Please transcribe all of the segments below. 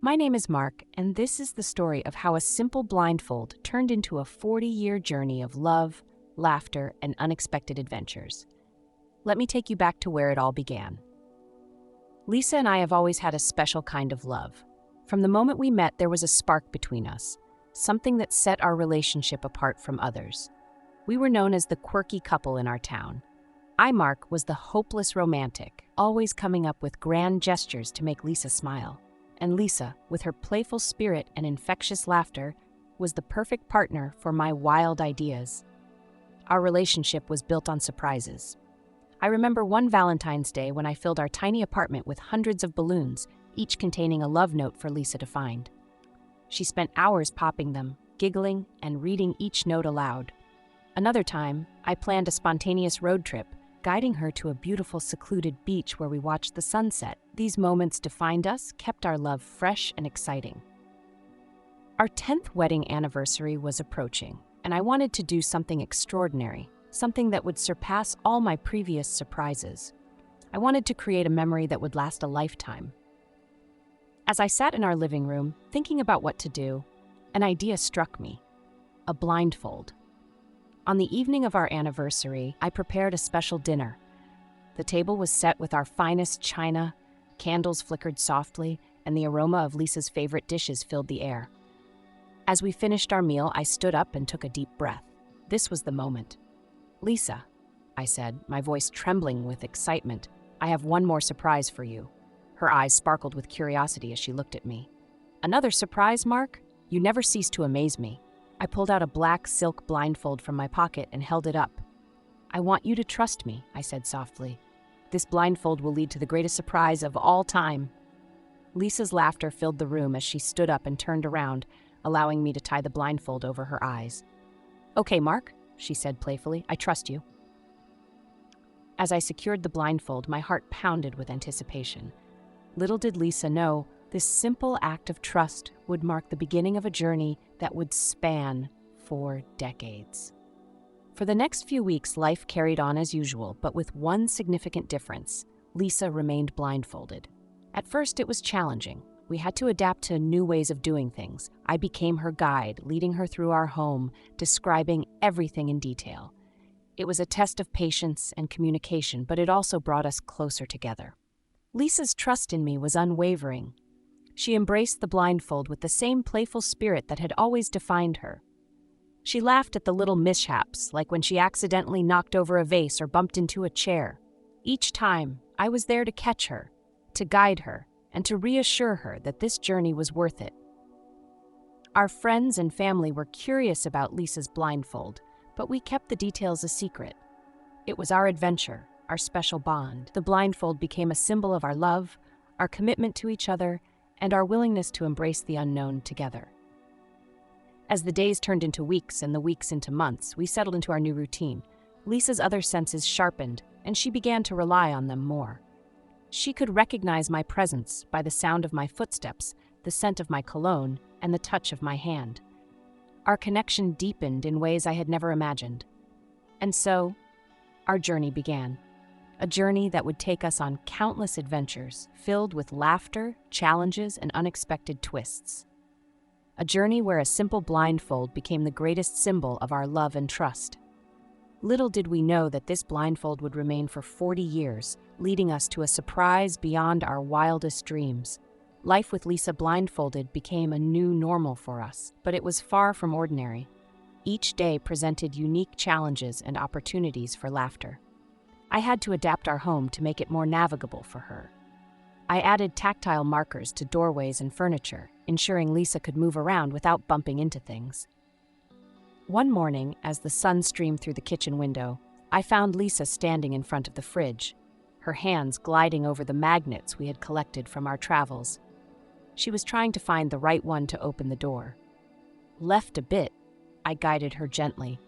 My name is Mark, and this is the story of how a simple blindfold turned into a 40-year journey of love, laughter, and unexpected adventures. Let me take you back to where it all began. Lisa and I have always had a special kind of love. From the moment we met, there was a spark between us, something that set our relationship apart from others. We were known as the quirky couple in our town. Mark, was the hopeless romantic, always coming up with grand gestures to make Lisa smile. And Lisa, with her playful spirit and infectious laughter, was the perfect partner for my wild ideas. Our relationship was built on surprises. I remember one Valentine's Day when I filled our tiny apartment with hundreds of balloons, each containing a love note for Lisa to find. She spent hours popping them, giggling, and reading each note aloud. Another time, I planned a spontaneous road trip, guiding her to a beautiful secluded beach where we watched the sunset. These moments defined us, kept our love fresh and exciting. Our 10th wedding anniversary was approaching, and I wanted to do something extraordinary, something that would surpass all my previous surprises. I wanted to create a memory that would last a lifetime. As I sat in our living room, thinking about what to do, an idea struck me: a blindfold. On the evening of our anniversary, I prepared a special dinner. The table was set with our finest china, candles flickered softly, and the aroma of Lisa's favorite dishes filled the air. As we finished our meal, I stood up and took a deep breath. This was the moment. "Lisa," I said, my voice trembling with excitement, "I have one more surprise for you." Her eyes sparkled with curiosity as she looked at me. "Another surprise, Mark? You never cease to amaze me." I pulled out a black silk blindfold from my pocket and held it up. "I want you to trust me," I said softly. "This blindfold will lead to the greatest surprise of all time." Lisa's laughter filled the room as she stood up and turned around, allowing me to tie the blindfold over her eyes. "Okay, Mark," she said playfully, "I trust you." As I secured the blindfold, my heart pounded with anticipation. Little did Lisa know, this simple act of trust would mark the beginning of a journey that would span 4 decades. For the next few weeks, life carried on as usual, but with one significant difference: Lisa remained blindfolded. At first, it was challenging. We had to adapt to new ways of doing things. I became her guide, leading her through our home, describing everything in detail. It was a test of patience and communication, but it also brought us closer together. Lisa's trust in me was unwavering. She embraced the blindfold with the same playful spirit that had always defined her. She laughed at the little mishaps, like when she accidentally knocked over a vase or bumped into a chair. Each time, I was there to catch her, to guide her, and to reassure her that this journey was worth it. Our friends and family were curious about Lisa's blindfold, but we kept the details a secret. It was our adventure, our special bond. The blindfold became a symbol of our love, our commitment to each other, and our willingness to embrace the unknown together. As the days turned into weeks and the weeks into months, we settled into our new routine. Lisa's other senses sharpened, and she began to rely on them more. She could recognize my presence by the sound of my footsteps, the scent of my cologne, and the touch of my hand. Our connection deepened in ways I had never imagined. And so, our journey began. A journey that would take us on countless adventures, filled with laughter, challenges, and unexpected twists. A journey where a simple blindfold became the greatest symbol of our love and trust. Little did we know that this blindfold would remain for 40 years, leading us to a surprise beyond our wildest dreams. Life with Lisa blindfolded became a new normal for us, but it was far from ordinary. Each day presented unique challenges and opportunities for laughter. I had to adapt our home to make it more navigable for her. I added tactile markers to doorways and furniture, ensuring Lisa could move around without bumping into things. One morning, as the sun streamed through the kitchen window, I found Lisa standing in front of the fridge, her hands gliding over the magnets we had collected from our travels. She was trying to find the right one to open the door. Left a bit, I guided her gently.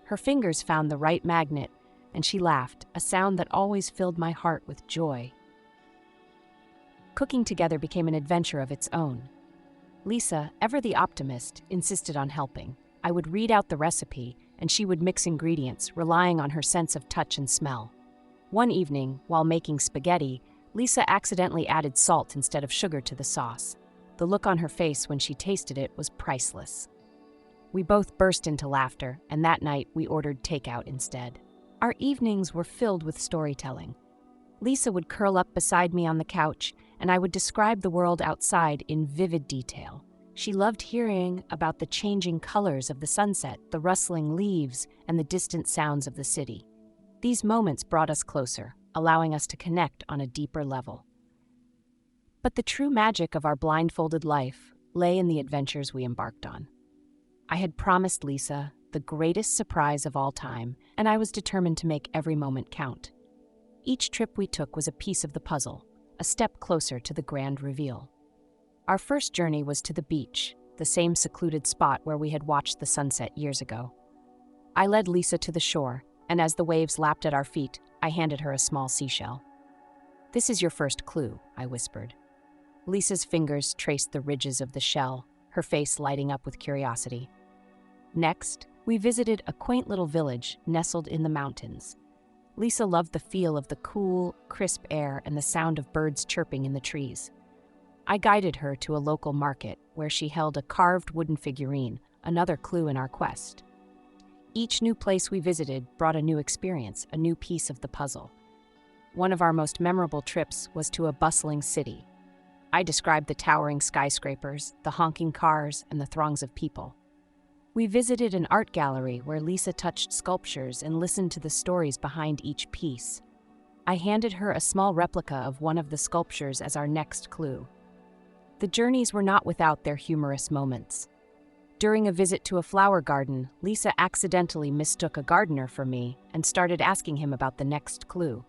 Her fingers found the right magnet, and she laughed, a sound that always filled my heart with joy. Cooking together became an adventure of its own. Lisa, ever the optimist, insisted on helping. I would read out the recipe, and she would mix ingredients, relying on her sense of touch and smell. One evening, while making spaghetti, Lisa accidentally added salt instead of sugar to the sauce. The look on her face when she tasted it was priceless. We both burst into laughter, and that night we ordered takeout instead. Our evenings were filled with storytelling. Lisa would curl up beside me on the couch, and I would describe the world outside in vivid detail. She loved hearing about the changing colors of the sunset, the rustling leaves, and the distant sounds of the city. These moments brought us closer, allowing us to connect on a deeper level. But the true magic of our blindfolded life lay in the adventures we embarked on. I had promised Lisa the greatest surprise of all time, and I was determined to make every moment count. Each trip we took was a piece of the puzzle, a step closer to the grand reveal. Our first journey was to the beach, the same secluded spot where we had watched the sunset years ago. I led Lisa to the shore, and as the waves lapped at our feet, I handed her a small seashell. "This is your first clue," I whispered. Lisa's fingers traced the ridges of the shell, her face lighting up with curiosity. Next, we visited a quaint little village nestled in the mountains. Lisa loved the feel of the cool, crisp air and the sound of birds chirping in the trees. I guided her to a local market where she held a carved wooden figurine, another clue in our quest. Each new place we visited brought a new experience, a new piece of the puzzle. One of our most memorable trips was to a bustling city. I described the towering skyscrapers, the honking cars, and the throngs of people. We visited an art gallery where Lisa touched sculptures and listened to the stories behind each piece. I handed her a small replica of one of the sculptures as our next clue. The journeys were not without their humorous moments. During a visit to a flower garden, Lisa accidentally mistook a gardener for me and started asking him about the next clue.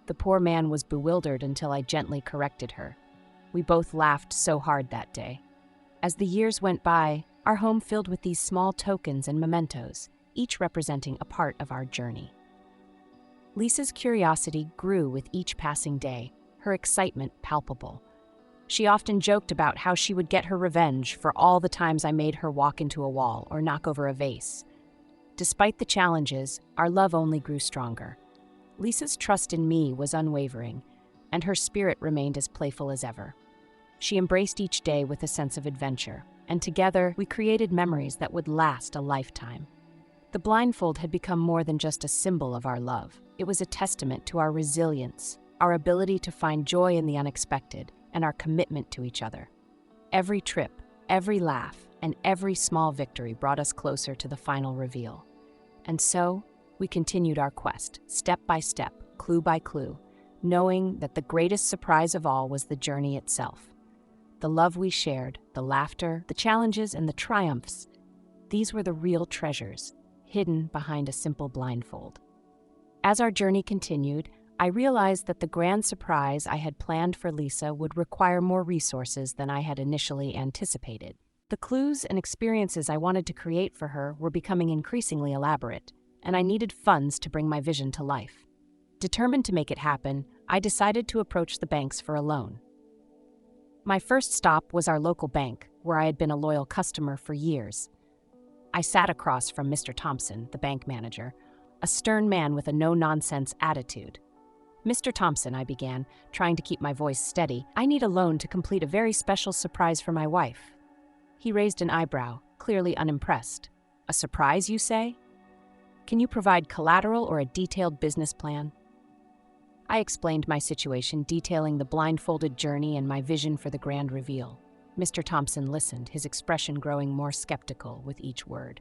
The poor man was bewildered until I gently corrected her. We both laughed so hard that day. As the years went by, our home filled with these small tokens and mementos, each representing a part of our journey. Lisa's curiosity grew with each passing day, her excitement palpable. She often joked about how she would get her revenge for all the times I made her walk into a wall or knock over a vase. Despite the challenges, our love only grew stronger. Lisa's trust in me was unwavering, and her spirit remained as playful as ever. She embraced each day with a sense of adventure, and together we created memories that would last a lifetime. The blindfold had become more than just a symbol of our love. It was a testament to our resilience, our ability to find joy in the unexpected, and our commitment to each other. Every trip, every laugh, and every small victory brought us closer to the final reveal. And so, we continued our quest, step by step, clue by clue, knowing that the greatest surprise of all was the journey itself. The love we shared, the laughter, the challenges, and the triumphs, these were the real treasures, hidden behind a simple blindfold. As our journey continued, I realized that the grand surprise I had planned for Lisa would require more resources than I had initially anticipated. The clues and experiences I wanted to create for her were becoming increasingly elaborate, and I needed funds to bring my vision to life. Determined to make it happen, I decided to approach the banks for a loan. My first stop was our local bank, where I had been a loyal customer for years. I sat across from Mr. Thompson, the bank manager, a stern man with a no-nonsense attitude. "Mr. Thompson," I began, trying to keep my voice steady, "I need a loan to complete a very special surprise for my wife." He raised an eyebrow, clearly unimpressed. "A surprise, you say? Can you provide collateral or a detailed business plan?" I explained my situation, detailing the blindfolded journey and my vision for the grand reveal. Mr. Thompson listened, his expression growing more skeptical with each word.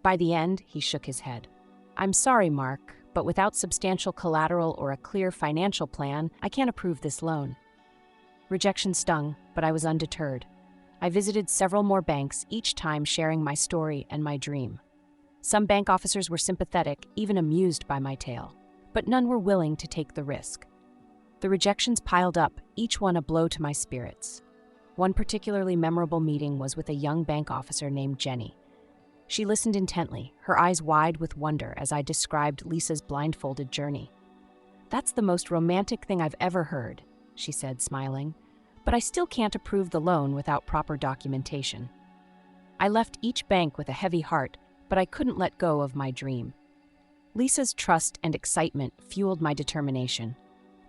By the end, he shook his head. "I'm sorry, Mark, but without substantial collateral or a clear financial plan, I can't approve this loan." Rejection stung, but I was undeterred. I visited several more banks, each time sharing my story and my dream. Some bank officers were sympathetic, even amused by my tale, but none were willing to take the risk. The rejections piled up, each one a blow to my spirits. One particularly memorable meeting was with a young bank officer named Jenny. She listened intently, her eyes wide with wonder as I described Lisa's blindfolded journey. "That's the most romantic thing I've ever heard," she said, smiling, "but I still can't approve the loan without proper documentation." I left each bank with a heavy heart, but I couldn't let go of my dream. Lisa's trust and excitement fueled my determination.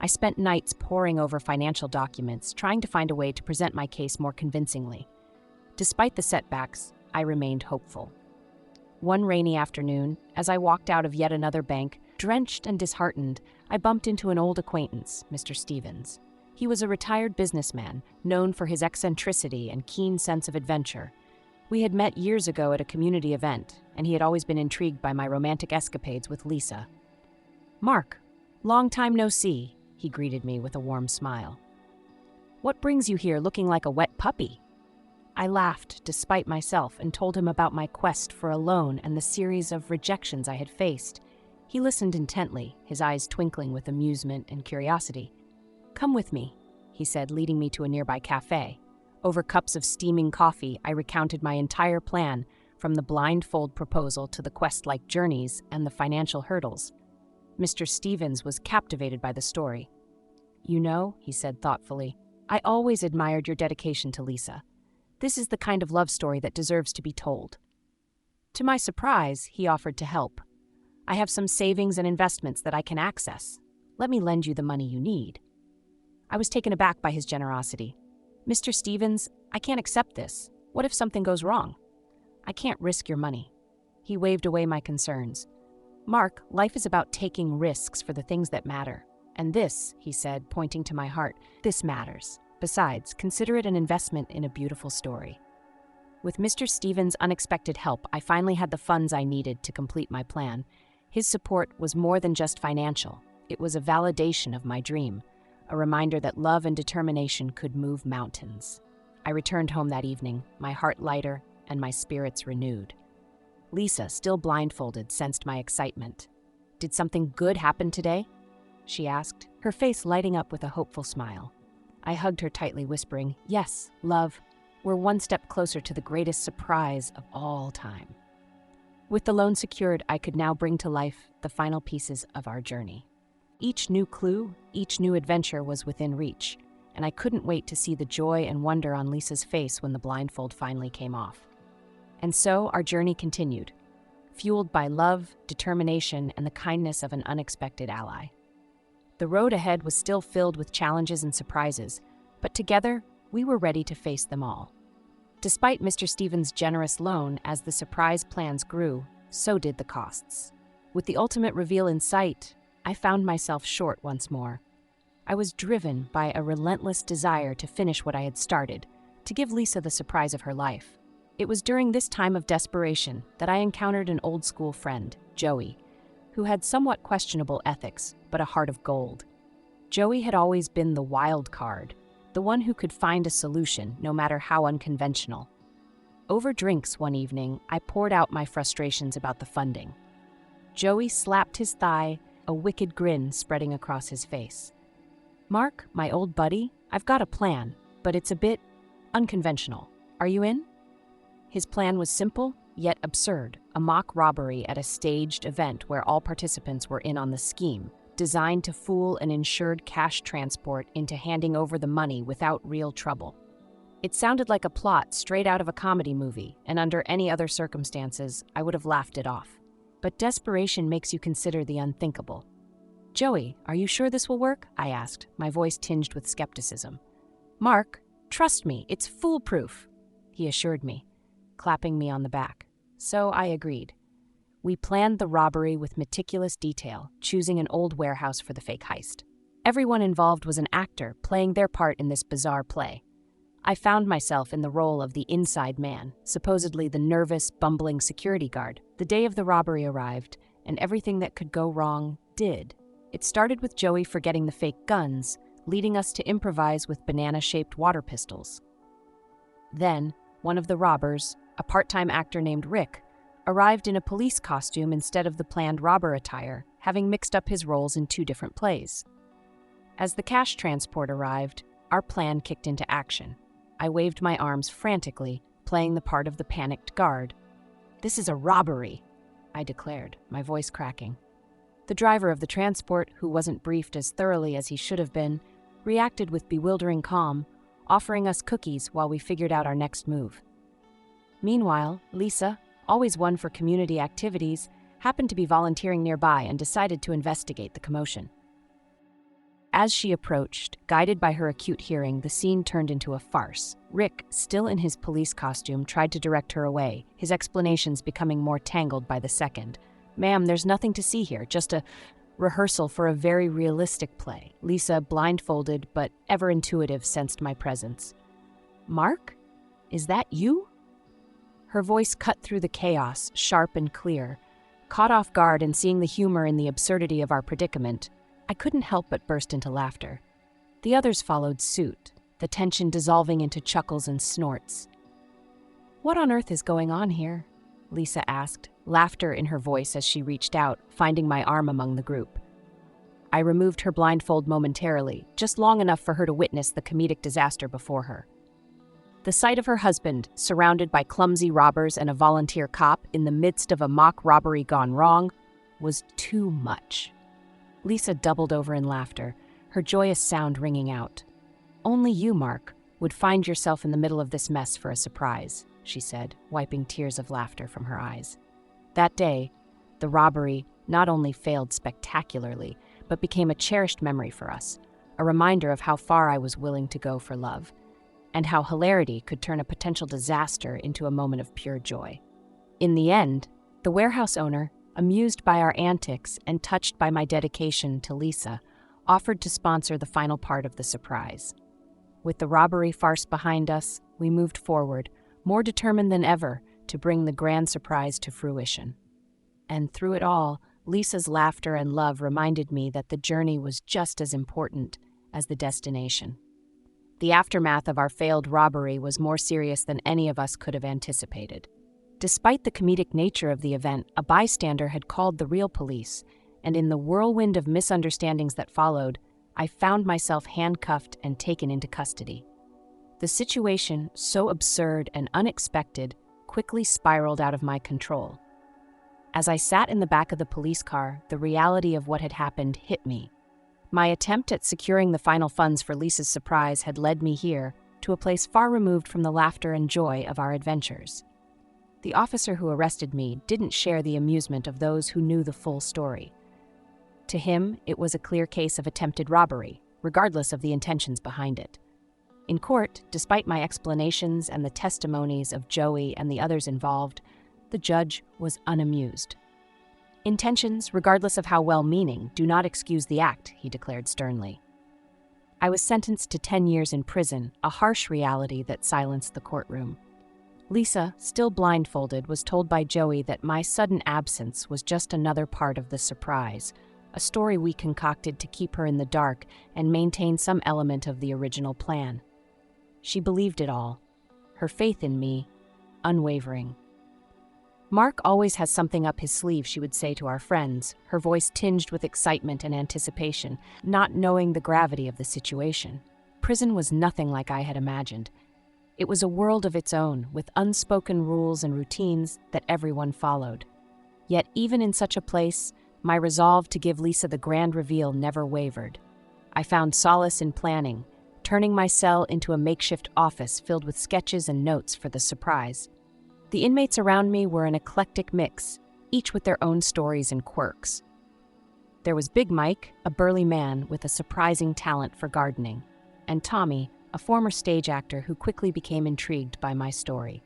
I spent nights poring over financial documents, trying to find a way to present my case more convincingly. Despite the setbacks, I remained hopeful. One rainy afternoon, as I walked out of yet another bank, drenched and disheartened, I bumped into an old acquaintance, Mr. Stevens. He was a retired businessman, known for his eccentricity and keen sense of adventure. We had met years ago at a community event, and he had always been intrigued by my romantic escapades with Lisa. "Mark, long time no see," he greeted me with a warm smile. "What brings you here looking like a wet puppy?" I laughed despite myself and told him about my quest for a loan and the series of rejections I had faced. He listened intently, his eyes twinkling with amusement and curiosity. "Come with me," he said, leading me to a nearby cafe. Over cups of steaming coffee, I recounted my entire plan, from the blindfold proposal to the quest-like journeys and the financial hurdles. Mr. Stevens was captivated by the story. "You know," he said thoughtfully, "I always admired your dedication to Lisa. This is the kind of love story that deserves to be told." To my surprise, he offered to help. "I have some savings and investments that I can access. Let me lend you the money you need." I was taken aback by his generosity. "Mr. Stevens, I can't accept this. What if something goes wrong? I can't risk your money." He waved away my concerns. "Mark, life is about taking risks for the things that matter. And this," he said, pointing to my heart, "this matters. Besides, consider it an investment in a beautiful story." With Mr. Stevens' unexpected help, I finally had the funds I needed to complete my plan. His support was more than just financial. It was a validation of my dream, a reminder that love and determination could move mountains. I returned home that evening, my heart lighter and my spirits renewed. Lisa, still blindfolded, sensed my excitement. "Did something good happen today?" she asked, her face lighting up with a hopeful smile. I hugged her tightly, whispering, "Yes, love, we're one step closer to the greatest surprise of all time." With the loan secured, I could now bring to life the final pieces of our journey. Each new clue, each new adventure was within reach, and I couldn't wait to see the joy and wonder on Lisa's face when the blindfold finally came off. And so our journey continued, fueled by love, determination, and the kindness of an unexpected ally. The road ahead was still filled with challenges and surprises, but together, we were ready to face them all. Despite Mr. Stevens' generous loan, as the surprise plans grew, so did the costs. With the ultimate reveal in sight, I found myself short once more. I was driven by a relentless desire to finish what I had started, to give Lisa the surprise of her life. It was during this time of desperation that I encountered an old school friend, Joey, who had somewhat questionable ethics, but a heart of gold. Joey had always been the wild card, the one who could find a solution, no matter how unconventional. Over drinks one evening, I poured out my frustrations about the funding. Joey slapped his thigh, a wicked grin spreading across his face. "Mark, my old buddy, I've got a plan, but it's a bit unconventional. Are you in?" His plan was simple, yet absurd, a mock robbery at a staged event where all participants were in on the scheme, designed to fool an insured cash transport into handing over the money without real trouble. It sounded like a plot straight out of a comedy movie, and under any other circumstances, I would have laughed it off. But desperation makes you consider the unthinkable. "Joey, are you sure this will work?" I asked, my voice tinged with skepticism. "Mark, trust me, it's foolproof," he assured me, clapping me on the back. So I agreed. We planned the robbery with meticulous detail, choosing an old warehouse for the fake heist. Everyone involved was an actor, playing their part in this bizarre play. I found myself in the role of the inside man, supposedly the nervous, bumbling security guard. The day of the robbery arrived, and everything that could go wrong did. It started with Joey forgetting the fake guns, leading us to improvise with banana-shaped water pistols. Then, one of the robbers, a part-time actor named Rick, arrived in a police costume instead of the planned robber attire, having mixed up his roles in 2 different plays. As the cash transport arrived, our plan kicked into action. I waved my arms frantically, playing the part of the panicked guard. "This is a robbery," I declared, my voice cracking. The driver of the transport, who wasn't briefed as thoroughly as he should have been, reacted with bewildering calm, offering us cookies while we figured out our next move. Meanwhile, Lisa, always one for community activities, happened to be volunteering nearby and decided to investigate the commotion. as she approached, guided by her acute hearing, the scene turned into a farce. Rick, still in his police costume, tried to direct her away, his explanations becoming more tangled by the second. "Ma'am, there's nothing to see here, just a rehearsal for a very realistic play." Lisa, blindfolded but ever intuitive, sensed my presence. "Mark? Is that you?" Her voice cut through the chaos, sharp and clear. Caught off guard and seeing the humor in the absurdity of our predicament, I couldn't help but burst into laughter. The others followed suit, the tension dissolving into chuckles and snorts. "What on earth is going on here?" Lisa asked, laughter in her voice as she reached out, finding my arm among the group. I removed her blindfold momentarily, just long enough for her to witness the comedic disaster before her. The sight of her husband, surrounded by clumsy robbers and a volunteer cop in the midst of a mock robbery gone wrong, was too much. Lisa doubled over in laughter, her joyous sound ringing out. "Only you, Mark, would find yourself in the middle of this mess for a surprise," she said, wiping tears of laughter from her eyes. That day, the robbery not only failed spectacularly, but became a cherished memory for us, a reminder of how far I was willing to go for love, and how hilarity could turn a potential disaster into a moment of pure joy. In the end, the warehouse owner, amused by our antics and touched by my dedication to Lisa, offered to sponsor the final part of the surprise. With the robbery farce behind us, we moved forward, more determined than ever to bring the grand surprise to fruition. And through it all, Lisa's laughter and love reminded me that the journey was just as important as the destination. The aftermath of our failed robbery was more serious than any of us could have anticipated. Despite the comedic nature of the event, a bystander had called the real police, and in the whirlwind of misunderstandings that followed, I found myself handcuffed and taken into custody. The situation, so absurd and unexpected, quickly spiraled out of my control. As I sat in the back of the police car, the reality of what had happened hit me. My attempt at securing the final funds for Lisa's surprise had led me here, to a place far removed from the laughter and joy of our adventures. The officer who arrested me didn't share the amusement of those who knew the full story. To him, it was a clear case of attempted robbery, regardless of the intentions behind it. In court, despite my explanations and the testimonies of Joey and the others involved, the judge was unamused. "Intentions, regardless of how well-meaning, do not excuse the act," he declared sternly. I was sentenced to 10 years in prison, a harsh reality that silenced the courtroom. Lisa, still blindfolded, was told by Joey that my sudden absence was just another part of the surprise, a story we concocted to keep her in the dark and maintain some element of the original plan. She believed it all, her faith in me, unwavering. "Mark always has something up his sleeve," she would say to our friends, her voice tinged with excitement and anticipation, not knowing the gravity of the situation. Prison was nothing like I had imagined. It was a world of its own, with unspoken rules and routines that everyone followed. Yet even in such a place, my resolve to give Lisa the grand reveal never wavered. I found solace in planning, turning my cell into a makeshift office filled with sketches and notes for the surprise. The inmates around me were an eclectic mix, each with their own stories and quirks. There was Big Mike, a burly man with a surprising talent for gardening, and Tommy, a former stage actor who quickly became intrigued by my story.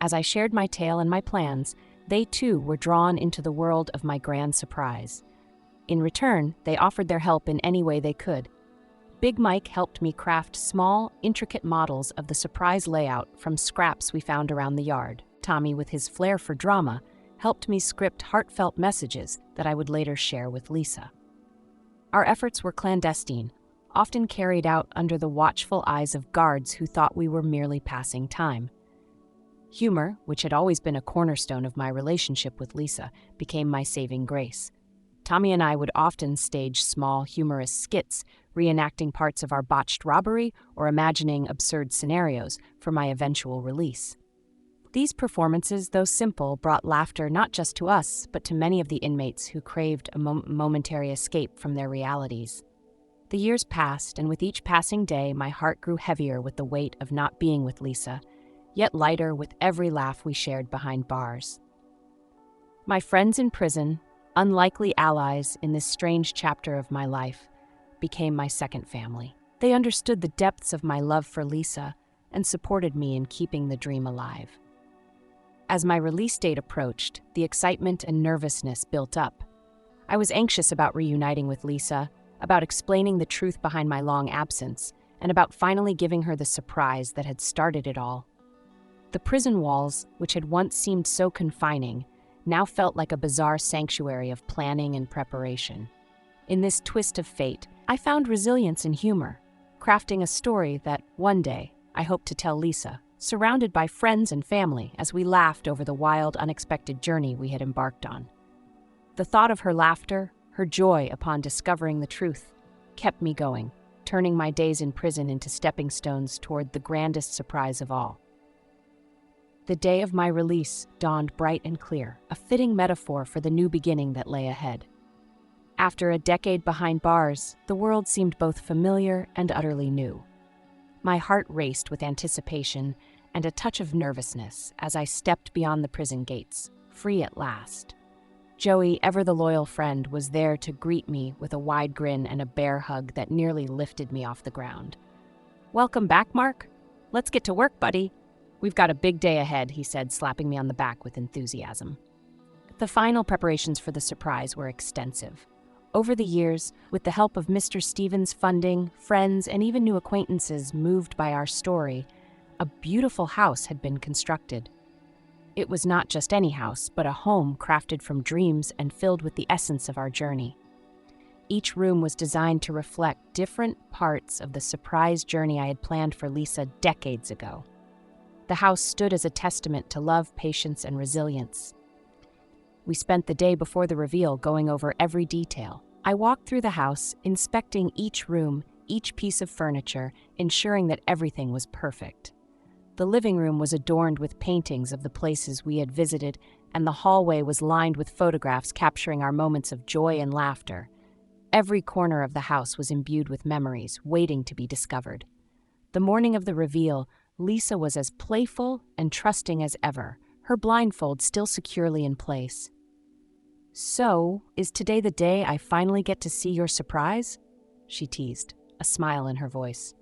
As I shared my tale and my plans, they too were drawn into the world of my grand surprise. In return, they offered their help in any way they could. Big Mike helped me craft small, intricate models of the surprise layout from scraps we found around the yard. Tommy, with his flair for drama, helped me script heartfelt messages that I would later share with Lisa. Our efforts were clandestine, often carried out under the watchful eyes of guards who thought we were merely passing time. Humor, which had always been a cornerstone of my relationship with Lisa, became my saving grace. Tommy and I would often stage small, humorous skits, reenacting parts of our botched robbery or imagining absurd scenarios for my eventual release. These performances, though simple, brought laughter not just to us, but to many of the inmates who craved a momentary escape from their realities. The years passed, and with each passing day, my heart grew heavier with the weight of not being with Lisa, yet lighter with every laugh we shared behind bars. My friends in prison, unlikely allies in this strange chapter of my life, became my second family. They understood the depths of my love for Lisa and supported me in keeping the dream alive. As my release date approached, the excitement and nervousness built up. I was anxious about reuniting with Lisa, about explaining the truth behind my long absence, and about finally giving her the surprise that had started it all. The prison walls, which had once seemed so confining, now felt like a bizarre sanctuary of planning and preparation. In this twist of fate, I found resilience and humor, crafting a story that, one day, I hope to tell Lisa, surrounded by friends and family as we laughed over the wild, unexpected journey we had embarked on. The thought of her laughter, her joy upon discovering the truth, kept me going, turning my days in prison into stepping stones toward the grandest surprise of all. The day of my release dawned bright and clear, a fitting metaphor for the new beginning that lay ahead. After a decade behind bars, the world seemed both familiar and utterly new. My heart raced with anticipation and a touch of nervousness as I stepped beyond the prison gates, free at last. Joey, ever the loyal friend, was there to greet me with a wide grin and a bear hug that nearly lifted me off the ground. "Welcome back, Mark. Let's get to work, buddy. We've got a big day ahead," he said, slapping me on the back with enthusiasm. The final preparations for the surprise were extensive. Over the years, with the help of Mr. Stevens' funding, friends, and even new acquaintances moved by our story, a beautiful house had been constructed. It was not just any house, but a home crafted from dreams and filled with the essence of our journey. Each room was designed to reflect different parts of the surprise journey I had planned for Lisa decades ago. The house stood as a testament to love, patience, and resilience. We spent the day before the reveal going over every detail. I walked through the house, inspecting each room, each piece of furniture, ensuring that everything was perfect. The living room was adorned with paintings of the places we had visited, and the hallway was lined with photographs capturing our moments of joy and laughter. Every corner of the house was imbued with memories, waiting to be discovered. The morning of the reveal, Lisa was as playful and trusting as ever, her blindfold still securely in place. "So, is today the day I finally get to see your surprise?" she teased, a smile in her voice.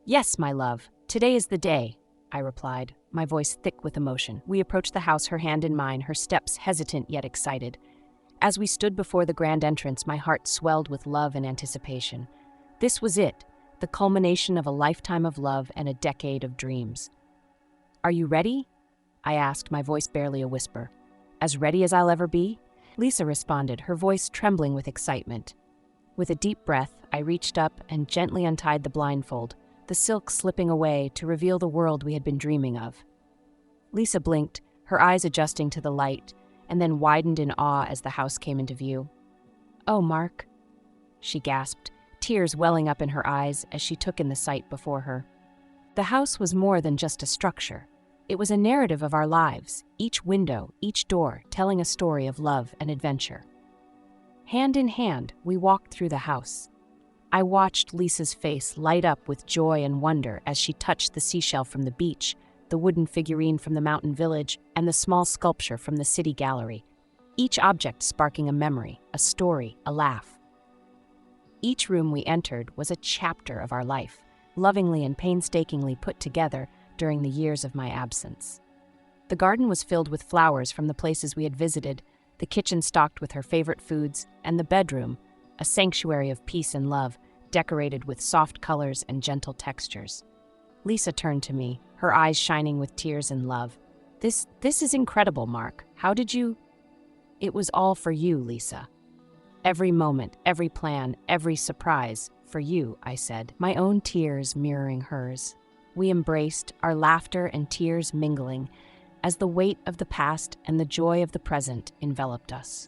"Yes, my love, today is the day," I replied, my voice thick with emotion. We approached the house, her hand in mine, her steps hesitant yet excited. As we stood before the grand entrance, my heart swelled with love and anticipation. This was it, the culmination of a lifetime of love and a decade of dreams. "Are you ready?" I asked, my voice barely a whisper. "As ready as I'll ever be?" Lisa responded, her voice trembling with excitement. With a deep breath, I reached up and gently untied the blindfold, the silk slipping away to reveal the world we had been dreaming of. Lisa blinked, her eyes adjusting to the light, and then widened in awe as the house came into view. "Oh, Mark," she gasped, tears welling up in her eyes as she took in the sight before her. The house was more than just a structure. It was a narrative of our lives, each window, each door, telling a story of love and adventure. Hand in hand, we walked through the house. I watched Lisa's face light up with joy and wonder as she touched the seashell from the beach, the wooden figurine from the mountain village, and the small sculpture from the city gallery, each object sparking a memory, a story, a laugh. Each room we entered was a chapter of our life, lovingly and painstakingly put together during the years of my absence. The garden was filled with flowers from the places we had visited, the kitchen stocked with her favorite foods, and the bedroom, a sanctuary of peace and love, decorated with soft colors and gentle textures. Lisa turned to me, her eyes shining with tears and love. This is incredible, Mark. How did you—" "It was all for you, Lisa. Every moment, every plan, every surprise, for you," I said, my own tears mirroring hers. We embraced, our laughter and tears mingling, as the weight of the past and the joy of the present enveloped us.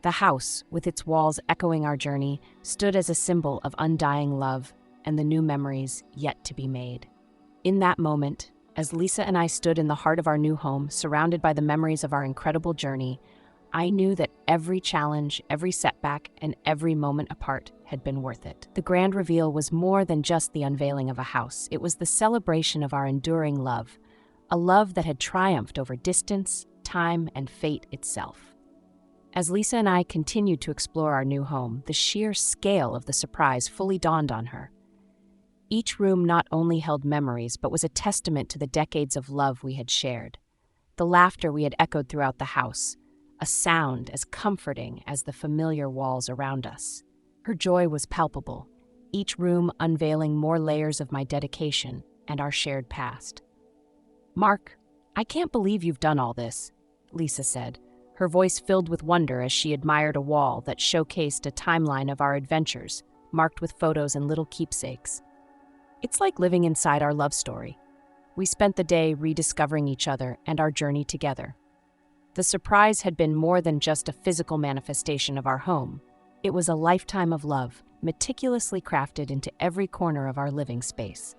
The house, with its walls echoing our journey, stood as a symbol of undying love and the new memories yet to be made. In that moment, as Lisa and I stood in the heart of our new home, surrounded by the memories of our incredible journey, I knew that every challenge, every setback, and every moment apart had been worth it. The grand reveal was more than just the unveiling of a house. It was the celebration of our enduring love, a love that had triumphed over distance, time, and fate itself. As Lisa and I continued to explore our new home, the sheer scale of the surprise fully dawned on her. Each room not only held memories, but was a testament to the decades of love we had shared. The laughter we had echoed throughout the house, a sound as comforting as the familiar walls around us. Her joy was palpable, each room unveiling more layers of my dedication and our shared past. "Mark, I can't believe you've done all this," Lisa said, her voice filled with wonder as she admired a wall that showcased a timeline of our adventures, marked with photos and little keepsakes. "It's like living inside our love story." We spent the day rediscovering each other and our journey together. The surprise had been more than just a physical manifestation of our home. It was a lifetime of love, meticulously crafted into every corner of our living space.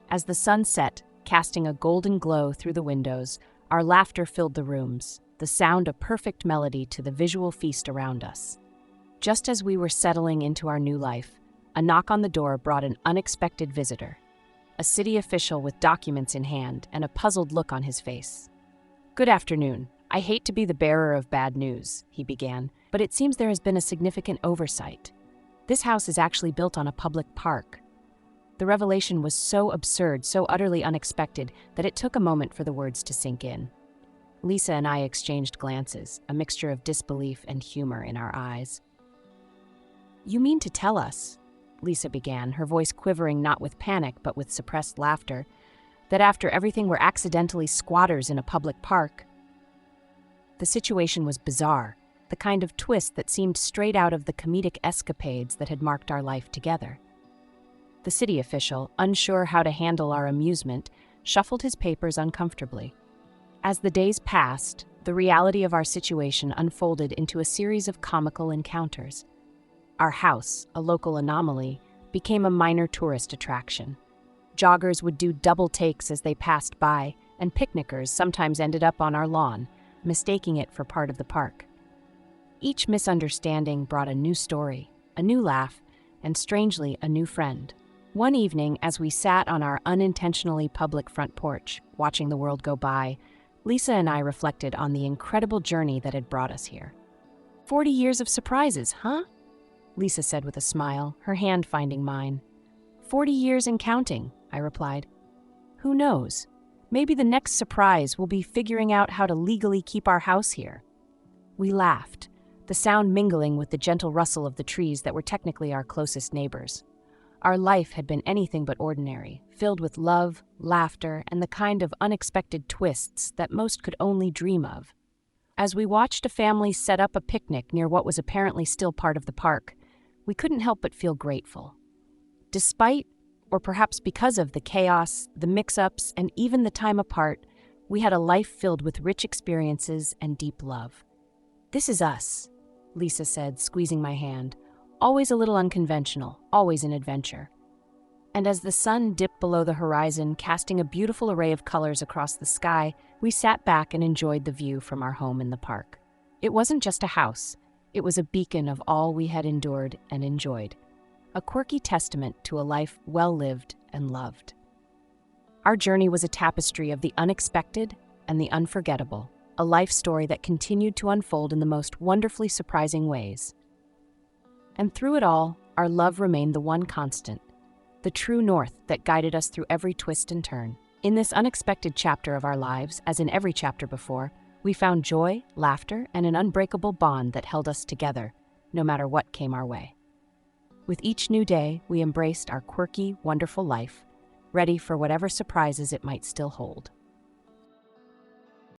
As the sun set, casting a golden glow through the windows, our laughter filled the rooms, the sound a perfect melody to the visual feast around us. Just as we were settling into our new life, a knock on the door brought an unexpected visitor. A city official with documents in hand and a puzzled look on his face. "Good afternoon. I hate to be the bearer of bad news," he began, "but it seems there has been a significant oversight. This house is actually built on a public park." The revelation was so absurd, so utterly unexpected, that it took a moment for the words to sink in. Lisa and I exchanged glances, a mixture of disbelief and humor in our eyes. "You mean to tell us," Lisa began, her voice quivering not with panic but with suppressed laughter, "that after everything we're accidentally squatters in a public park?" The situation was bizarre, the kind of twist that seemed straight out of the comedic escapades that had marked our life together. The city official, unsure how to handle our amusement, shuffled his papers uncomfortably. As the days passed, the reality of our situation unfolded into a series of comical encounters. Our house, a local anomaly, became a minor tourist attraction. Joggers would do double takes as they passed by, and picnickers sometimes ended up on our lawn, mistaking it for part of the park. Each misunderstanding brought a new story, a new laugh, and strangely, a new friend. One evening, as we sat on our unintentionally public front porch, watching the world go by, Lisa and I reflected on the incredible journey that had brought us here. 40 years of surprises, huh?" Lisa said with a smile, her hand finding mine. 40 years and counting," I replied. "Who knows? Maybe the next surprise will be figuring out how to legally keep our house here." We laughed, the sound mingling with the gentle rustle of the trees that were technically our closest neighbors. Our life had been anything but ordinary, filled with love, laughter, and the kind of unexpected twists that most could only dream of. As we watched a family set up a picnic near what was apparently still part of the park, we couldn't help but feel grateful. Despite, or perhaps because of the chaos, the mix-ups, and even the time apart, we had a life filled with rich experiences and deep love. "This is us," Lisa said, squeezing my hand. "Always a little unconventional, always an adventure." And as the sun dipped below the horizon, casting a beautiful array of colors across the sky, we sat back and enjoyed the view from our home in the park. It wasn't just a house, it was a beacon of all we had endured and enjoyed. A quirky testament to a life well lived and loved. Our journey was a tapestry of the unexpected and the unforgettable, a life story that continued to unfold in the most wonderfully surprising ways. And through it all, our love remained the one constant, the true north that guided us through every twist and turn. In this unexpected chapter of our lives, as in every chapter before, we found joy, laughter, and an unbreakable bond that held us together, no matter what came our way. With each new day, we embraced our quirky, wonderful life, ready for whatever surprises it might still hold.